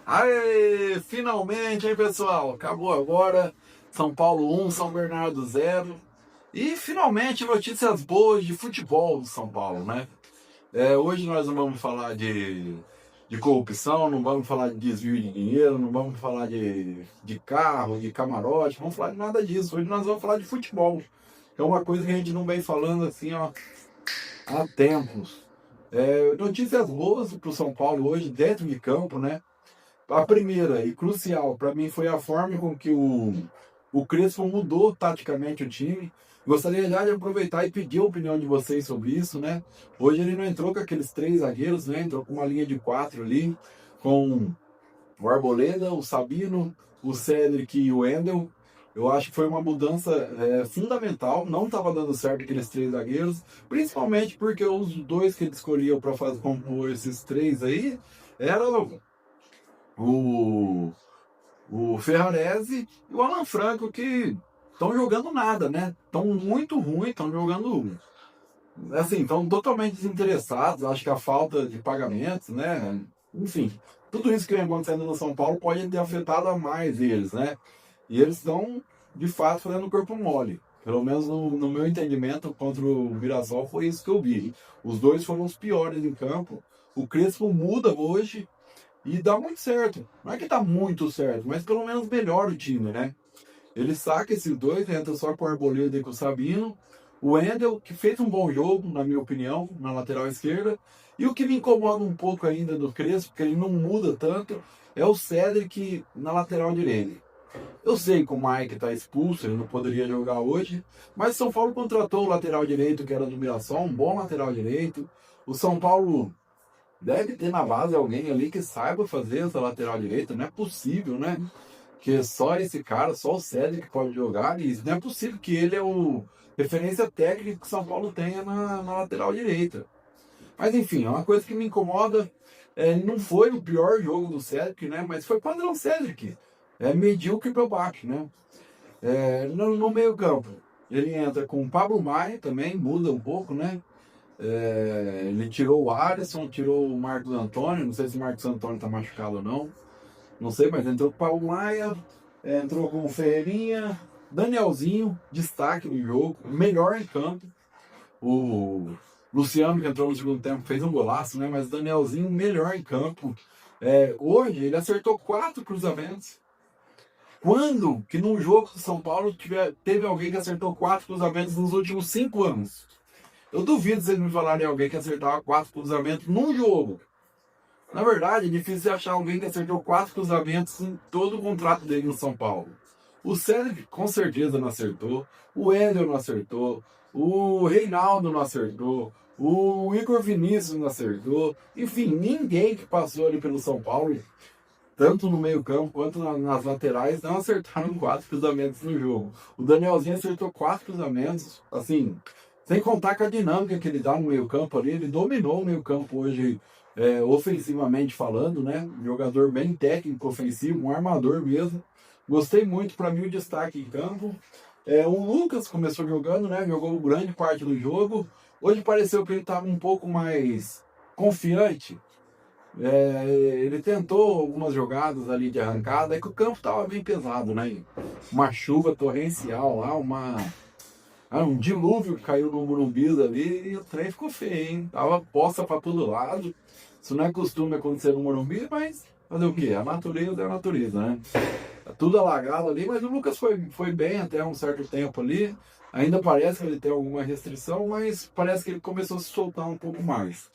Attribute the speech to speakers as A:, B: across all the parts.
A: Aê, finalmente, hein, pessoal? Acabou agora. São Paulo 1, São Bernardo 0. E finalmente notícias boas de futebol do São Paulo, né? Hoje nós não vamos falar de corrupção, não vamos falar de desvio de dinheiro, não vamos falar de carro, de camarote, não vamos falar de nada disso. Hoje nós vamos falar de futebol. É uma coisa que a gente não vem falando assim, ó, há tempos. Notícias boas para o São Paulo hoje, dentro de campo, né? A primeira e crucial para mim foi a forma com que o Crespo mudou taticamente o time. Gostaria já de aproveitar e pedir a opinião de vocês sobre isso, né? Hoje ele não entrou com aqueles três zagueiros, né? Entrou com uma linha de quatro ali, com o Arboleda, o Sabino, o Cedric e o Wendel. Eu acho que foi uma mudança fundamental. Não estava dando certo aqueles três zagueiros, principalmente porque os dois que ele escolheu para fazer compor esses três aí eram o, o Ferrarese e o Alan Franco, que estão jogando nada, né? Estão muito ruins, estão jogando. Assim, estão totalmente desinteressados. Acho que a falta de pagamentos, né? Enfim, tudo isso que vem acontecendo no São Paulo pode ter afetado a mais eles, né? E eles estão, de fato, fazendo corpo mole. Pelo menos no meu entendimento, contra o Mirassol, foi isso que eu vi. Os dois foram os piores em campo. O Crespo muda hoje, e dá muito certo. Não é que dá muito certo, mas pelo menos melhora o time, né? Ele saca esses dois, entra só com o Arboleda e com o Sabino. O Wendel, que fez um bom jogo, na minha opinião, na lateral esquerda. E o que me incomoda um pouco ainda do Crespo, porque ele não muda tanto, é o Cedric na lateral direita. Eu sei que o Mike está expulso, ele não poderia jogar hoje, mas o São Paulo contratou o lateral direito, que era do Mirassol, um bom lateral direito. O São Paulo deve ter na base alguém ali que saiba fazer essa lateral direita. Não é possível, né? Que só esse cara, só o Cedric pode jogar. E não é possível que ele é o referência técnica que o São Paulo tenha na lateral direita. Mas enfim, é uma coisa que me incomoda. Não foi o pior jogo do Cedric, né? Mas foi padrão Cedric. É medíocre para baixo, né? No meio campo, ele entra com o Pablo Maia também, muda um pouco, né? Ele tirou o Alisson, tirou o Marcos Antônio. Não sei se o Marcos Antônio tá machucado ou não. Não sei, mas entrou com o Paulo Maia, entrou com o Ferreirinha, Danielzinho, destaque no jogo, melhor em campo. O Luciano, que entrou no segundo tempo, fez um golaço, né? Mas Danielzinho, melhor em campo. Hoje ele acertou 4 cruzamentos. Quando que num jogo do São Paulo teve alguém que acertou 4 cruzamentos nos últimos 5 anos? Eu duvido vocês me falarem alguém que acertava 4 cruzamentos num jogo. Na verdade, é difícil achar alguém que acertou 4 cruzamentos em todo o contrato dele no São Paulo. O Cedric com certeza não acertou, o Wendel não acertou, o Reinaldo não acertou, o Igor Vinícius não acertou. Enfim, ninguém que passou ali pelo São Paulo, tanto no meio campo quanto nas laterais, não acertaram 4 cruzamentos no jogo. O Danielzinho acertou 4 cruzamentos, assim, sem contar com a dinâmica que ele dá no meio campo ali. Ele dominou o meio campo hoje, ofensivamente falando, né? Um jogador bem técnico, ofensivo, um armador mesmo. Gostei muito. Para mim, o destaque em campo. O Lucas começou jogando, né? Jogou grande parte do jogo. Hoje pareceu que ele estava um pouco mais confiante. Ele tentou algumas jogadas ali de arrancada, é que o campo estava bem pesado, né? Uma chuva torrencial lá, um dilúvio que caiu no Morumbi ali e o trem ficou feio, hein? Tava poça para todo lado. Isso não é costume acontecer no Morumbi, mas fazer o quê? A natureza é a natureza, né? Tá tudo alagado ali, mas o Lucas foi bem até um certo tempo ali. Ainda parece que ele tem alguma restrição, mas parece que ele começou a se soltar um pouco mais.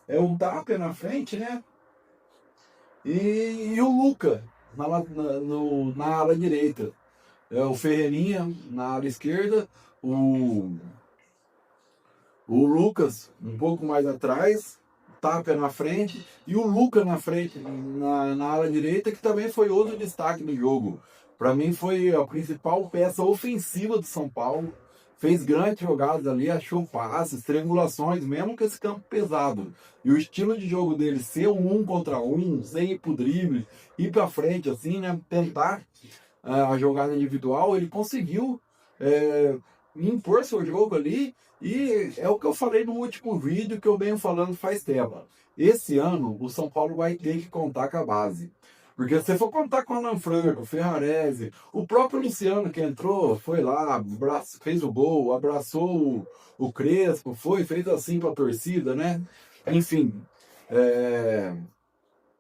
A: Um Tapia na frente, né? E o Luca na ala direita. O Ferreirinha na ala esquerda. O, o Lucas um pouco mais atrás. Tapia na frente. E o Luca na frente, na ala direita, que também foi outro destaque do jogo. Para mim foi a principal peça ofensiva do São Paulo. Fez grandes jogadas ali, achou passes, triangulações, mesmo com esse campo pesado. E o estilo de jogo dele ser um contra um, sem ir pro drible, ir pra frente, assim, né? Tentar a jogada individual, ele conseguiu impor seu jogo ali. E é o que eu falei no último vídeo, que eu venho falando faz tempo. Esse ano, o São Paulo vai ter que contar com a base. Porque se você for contar com o Alan Franco, o Ferrarese, o próprio Luciano que entrou, foi lá, fez o gol, abraçou o Crespo, fez assim pra torcida, né? Enfim, é,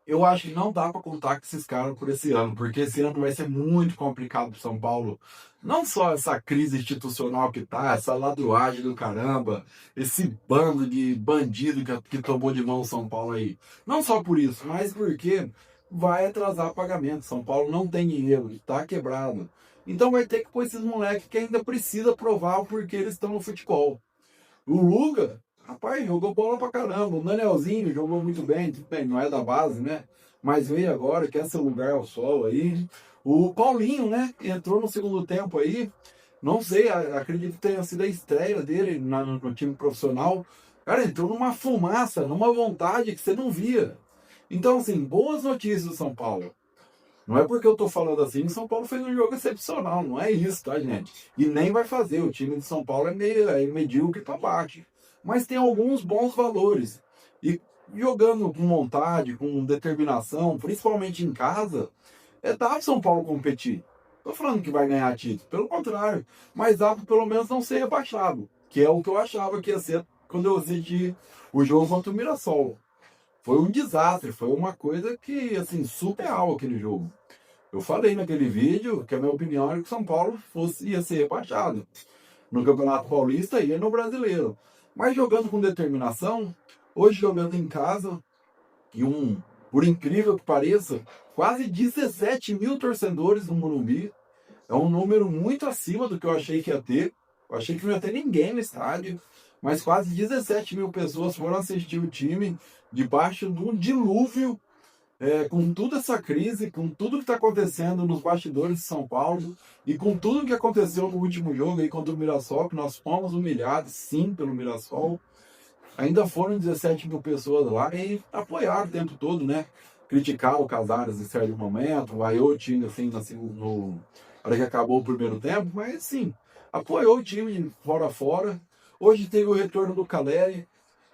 A: eu acho que não dá para contar com esses caras por esse ano, porque esse ano vai ser muito complicado para São Paulo. Não só essa crise institucional que tá, essa ladruagem do caramba, esse bando de bandido que tomou de mão o São Paulo aí. Não só por isso, mas porque vai atrasar pagamento. São Paulo não tem dinheiro, está quebrado. Então vai ter que pôr esses moleques que ainda precisa provar o porquê eles estão no futebol. O Luga, rapaz, jogou bola pra caramba. O Danielzinho jogou muito bem, tudo bem, não é da base, né? Mas veio agora, quer seu lugar ao sol aí. O Paulinho, né? Entrou no segundo tempo aí. Não sei, acredito que tenha sido a estreia dele no time profissional. Cara, entrou numa fumaça, numa vontade que você não via. Então, assim, boas notícias do São Paulo. Não é porque eu tô falando assim, o São Paulo fez um jogo excepcional, não é isso, tá, gente? E nem vai fazer, o time de São Paulo é medíocre para baixo. Mas tem alguns bons valores. E jogando com vontade, com determinação, principalmente em casa, dá pro São Paulo competir. Tô falando que vai ganhar título, pelo contrário. Mas dá pra pelo menos não ser rebaixado, que é o que eu achava que ia ser quando eu assisti o jogo contra o Mirassol. Foi um desastre, foi uma coisa que, assim, surreal aquele jogo. Eu falei naquele vídeo que a minha opinião era que o São Paulo ia ser rebaixado no Campeonato Paulista e no Brasileiro. Mas jogando com determinação, hoje jogando em casa, e por incrível que pareça, quase 17 mil torcedores no Morumbi. É um número muito acima do que eu achei que ia ter. Eu achei que não ia ter ninguém no estádio, mas quase 17 mil pessoas foram assistir o time debaixo de um dilúvio, com toda essa crise, com tudo que está acontecendo nos bastidores de São Paulo e com tudo que aconteceu no último jogo aí contra o Mirassol, que nós fomos humilhados, sim, pelo Mirassol. Ainda foram 17 mil pessoas lá e apoiaram o tempo todo, né? Criticaram o Casares em certo momento, vaiou o time assim, no hora que acabou o primeiro tempo, mas sim, apoiou o time de fora a fora. Hoje teve o retorno do Caleri,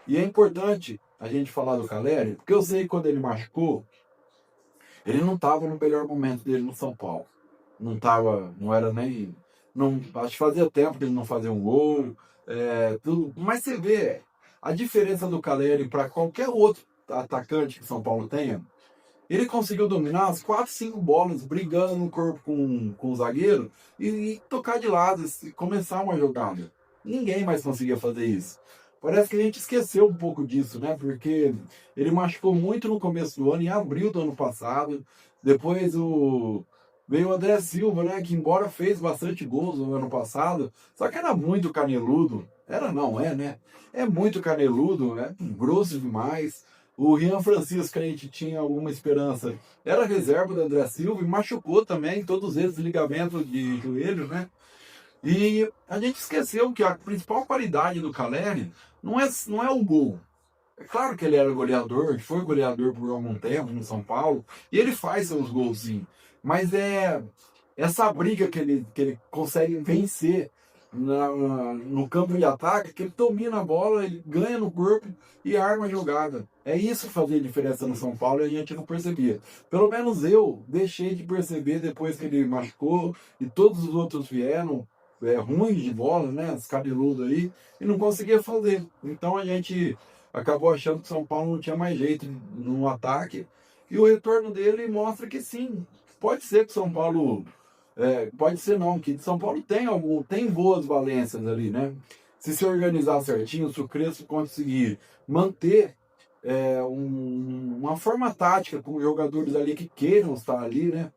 A: e é importante a gente falar do Caleri, porque eu sei que quando ele machucou, ele não estava no melhor momento dele no São Paulo. Não tava, não era nem. Não, acho que fazia tempo que ele não fazia um gol. Tudo. Mas você vê a diferença do Caleri para qualquer outro atacante que São Paulo tenha. Ele conseguiu dominar as 4, 5 bolas, brigando no corpo com o zagueiro e tocar de lado, e começar uma jogada. Ninguém mais conseguia fazer isso. Parece que a gente esqueceu um pouco disso, né? Porque ele machucou muito no começo do ano, em abril do ano passado. Depois veio o André Silva, né? Que embora fez bastante gols no ano passado, só que era muito caneludo. Era, não, né? É muito caneludo, né? Grosso demais. O Rian Francisco, que a gente tinha alguma esperança, era reserva do André Silva e machucou também todos eles ligamentos de joelho, né? E a gente esqueceu que a principal qualidade do Caleri não é o gol. É claro que ele era goleador, foi goleador por algum tempo no São Paulo, e ele faz seus gols sim. Mas é essa briga que ele consegue vencer no campo de ataque, que ele domina a bola, ele ganha no corpo e arma a jogada. É isso que fazia diferença no São Paulo e a gente não percebia. Pelo menos eu deixei de perceber depois que ele machucou e todos os outros vieram ruins de bola, né? Os cabeludos aí, e não conseguia fazer. Então a gente acabou achando que São Paulo não tinha mais jeito no ataque. E o retorno dele mostra que sim, pode ser que São Paulo. Pode ser não, que São Paulo tem boas valências ali, né? Se organizar certinho, se o Crespo conseguir manter uma forma tática com jogadores ali que queiram estar ali, né?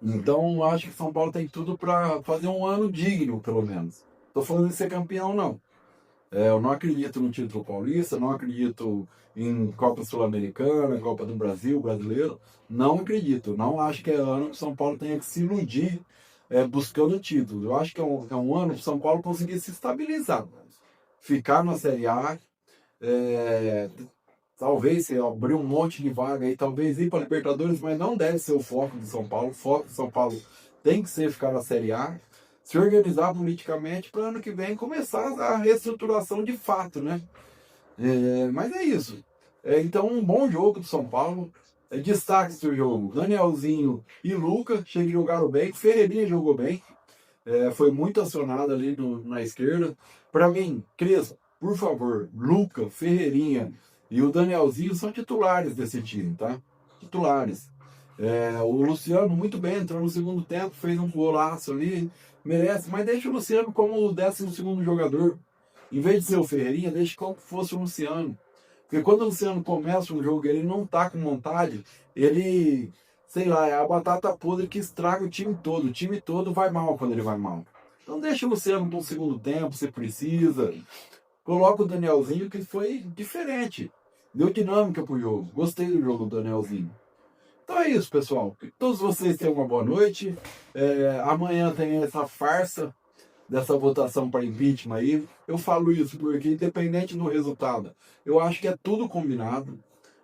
A: Então acho que São Paulo tem tudo para fazer um ano digno, pelo menos. Tô falando de ser campeão, não. Eu não acredito no título paulista, não acredito em Copa Sul-Americana, Copa do Brasil, brasileiro. Não acredito. Não acho que é ano que o São Paulo tenha que se iludir buscando título. Eu acho que é um ano que o São Paulo conseguir se estabilizar. Ficar na Série A, é, talvez se abrir um monte de vaga aí, talvez ir para a Libertadores, mas não deve ser o foco do São Paulo. O foco do São Paulo tem que ser ficar na Série A, se organizar politicamente para ano que vem começar a reestruturação de fato, né? Mas é isso. Então, um bom jogo do São Paulo. Destaques do jogo: Danielzinho e Luca jogaram bem. Ferreirinha jogou bem. Foi muito acionado ali na esquerda. Para mim, Crespo, por favor, Luca, Ferreirinha e o Danielzinho são titulares desse time, tá? Titulares. O Luciano, muito bem, entrou no segundo tempo, fez um golaço ali, merece, mas deixa o Luciano como o 12º jogador. Em vez de ser o Ferreirinha, deixa como fosse o Luciano. Porque quando o Luciano começa um jogo, ele não tá com vontade, ele, sei lá, é a batata podre que estraga o time todo. O time todo vai mal quando ele vai mal. Então deixa o Luciano no segundo tempo, se precisa. Coloca o Danielzinho, que foi diferente. Deu dinâmica pro jogo. Gostei do jogo do Danielzinho. Então é isso, pessoal. Que todos vocês tenham uma boa noite. Amanhã tem essa farsa dessa votação para impeachment aí. Eu falo isso porque, independente do resultado, eu acho que é tudo combinado.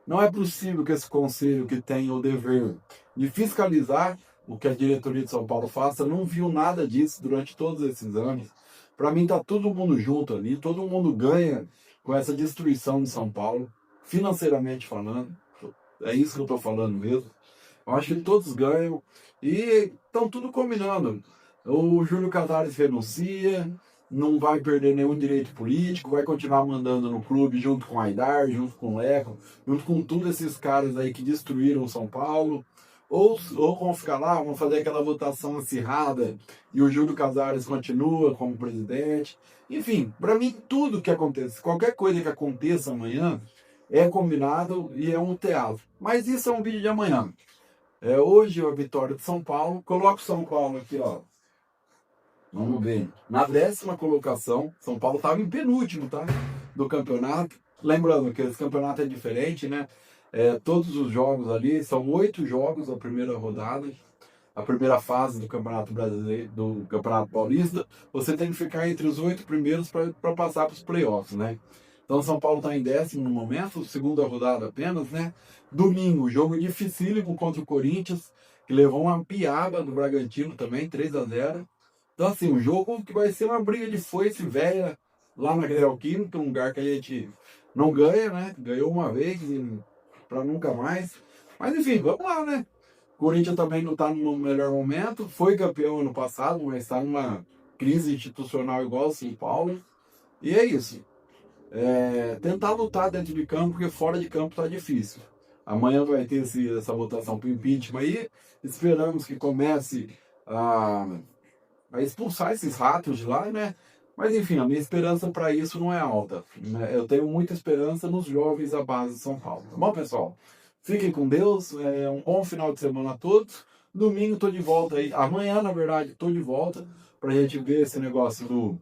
A: Não é possível que esse conselho, que tem o dever de fiscalizar o que a diretoria de São Paulo faça, não viu nada disso durante todos esses anos. Para mim, tá todo mundo junto ali, todo mundo ganha com essa destruição de São Paulo, financeiramente falando. É isso que eu estou falando mesmo. Eu acho que todos ganham e estão tudo combinando. O Júlio Casares renuncia, não vai perder nenhum direito político, vai continuar mandando no clube junto com o Aidar, junto com o Leco, junto com todos esses caras aí que destruíram São Paulo. Ou vão ficar lá, vão fazer aquela votação acirrada e o Júlio Casares continua como presidente. Enfim, para mim tudo que acontece, qualquer coisa que aconteça amanhã é combinado e é um teatro. Mas isso é um vídeo de amanhã. Hoje a vitória de São Paulo. Coloca o São Paulo aqui, ó. Vamos ver. Na 10ª colocação, São Paulo estava em penúltimo, tá? Do campeonato. Lembrando que esse campeonato é diferente, né? Todos os jogos ali, são 8 jogos a primeira rodada, a primeira fase do Campeonato Brasileiro, do Campeonato Paulista. Você tem que ficar entre os 8 primeiros para passar para os playoffs, né? Então São Paulo está em 10º no momento, segunda rodada apenas, né? Domingo, jogo dificílimo contra o Corinthians, que levou uma piaba do Bragantino também, 3-0. Então, assim, um jogo que vai ser uma briga de foice velha lá na Neoquímica, um lugar que a gente não ganha, né? Ganhou uma vez e para nunca mais. Mas, enfim, vamos lá, né? O Corinthians também não está no melhor momento, foi campeão ano passado, mas está numa crise institucional igual ao São Paulo. E é isso. Tentar lutar dentro de campo, porque fora de campo está difícil. Amanhã vai ter essa votação para o impeachment aí. Esperamos que comece a expulsar esses ratos de lá, né? Mas enfim, a minha esperança para isso não é alta, né? Eu tenho muita esperança nos jovens à base de São Paulo. Tá bom, pessoal? Fiquem com Deus, um bom final de semana a todos. Domingo tô de volta aí, amanhã na verdade tô de volta pra gente ver esse negócio do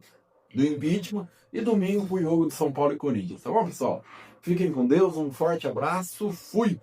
A: impeachment e domingo pro jogo de São Paulo e Corinthians. Tá bom, pessoal? Fiquem com Deus, um forte abraço, fui!